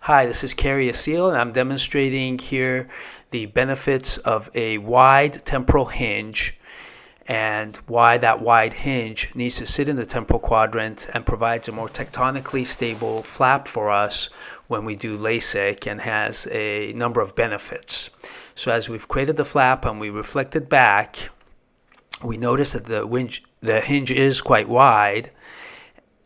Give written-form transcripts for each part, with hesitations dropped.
Hi, this is Assil, and I'm demonstrating here the benefits of a wide temporal hinge and why that wide hinge needs to sit in the temporal quadrant and provides a more tectonically stable flap for us when we do LASIK, and has a number of benefits. So as we've created the flap and we reflect it back, we notice that the hinge is quite wide,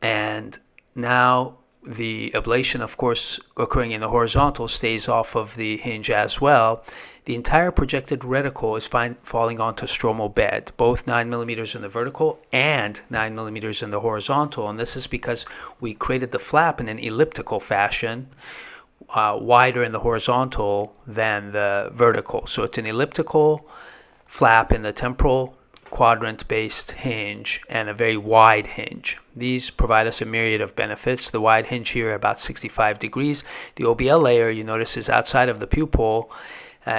and now the ablation, of course, occurring in the horizontal stays off of the hinge as well. The entire projected reticle is falling onto stromal bed, both 9 millimeters in the vertical and 9 millimeters in the horizontal. And this is because we created the flap in an elliptical fashion, wider in the horizontal than the vertical. So it's an elliptical flap in the temporal quadrant-based hinge and a very wide hinge. These provide us a myriad of benefits. The wide hinge here about 65 degrees. The OBL layer, you notice, is outside of the pupil,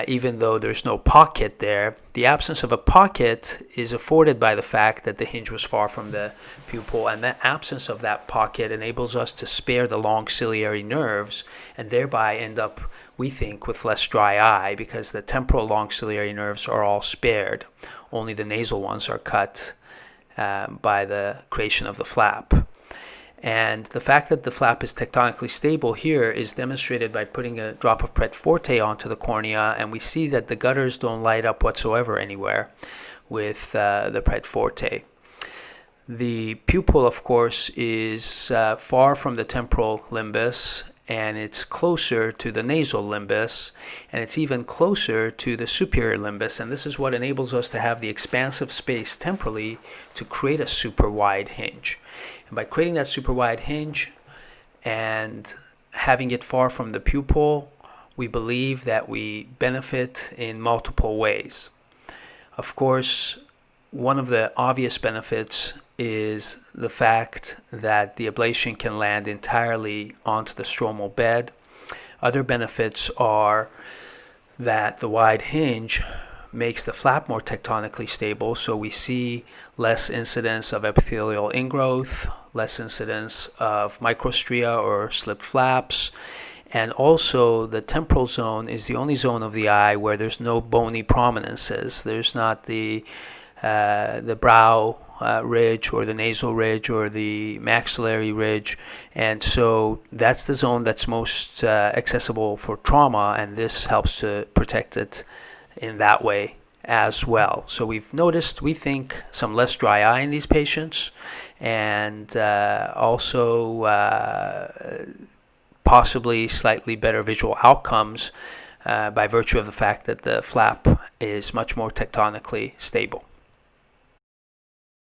even though there's no pocket there. The absence of a pocket is afforded by the fact that the hinge was far from the pupil, and the absence of that pocket enables us to spare the long ciliary nerves and thereby end up, we think, with less dry eye, because the temporal long ciliary nerves are all spared. Only the nasal ones are cut by the creation of the flap. And the fact that the flap is tectonically stable here is demonstrated by putting a drop of pret forte onto the cornea, and we see that the gutters don't light up whatsoever anywhere with the pret forte. The pupil, of course, is far from the temporal limbus, and it's closer to the nasal limbus, and it's even closer to the superior limbus, and this is what enables us to have the expansive space temporally to create a super wide hinge. And by creating that super wide hinge and having it far from the pupil, we believe that we benefit in multiple ways. Of course, one of the obvious benefits is the fact that the ablation can land entirely onto the stromal bed. Other benefits are that the wide hinge makes the flap more tectonically stable, so we see less incidence of epithelial ingrowth, less incidence of microstria or slipped flaps, and also the temporal zone is the only zone of the eye where there's no bony prominences. There's not the brow ridge or the nasal ridge or the maxillary ridge, and so that's the zone that's most accessible for trauma, and this helps to protect it in that way as well. So we've noticed, we think, some less dry eye in these patients, and also possibly slightly better visual outcomes by virtue of the fact that the flap is much more tectonically stable.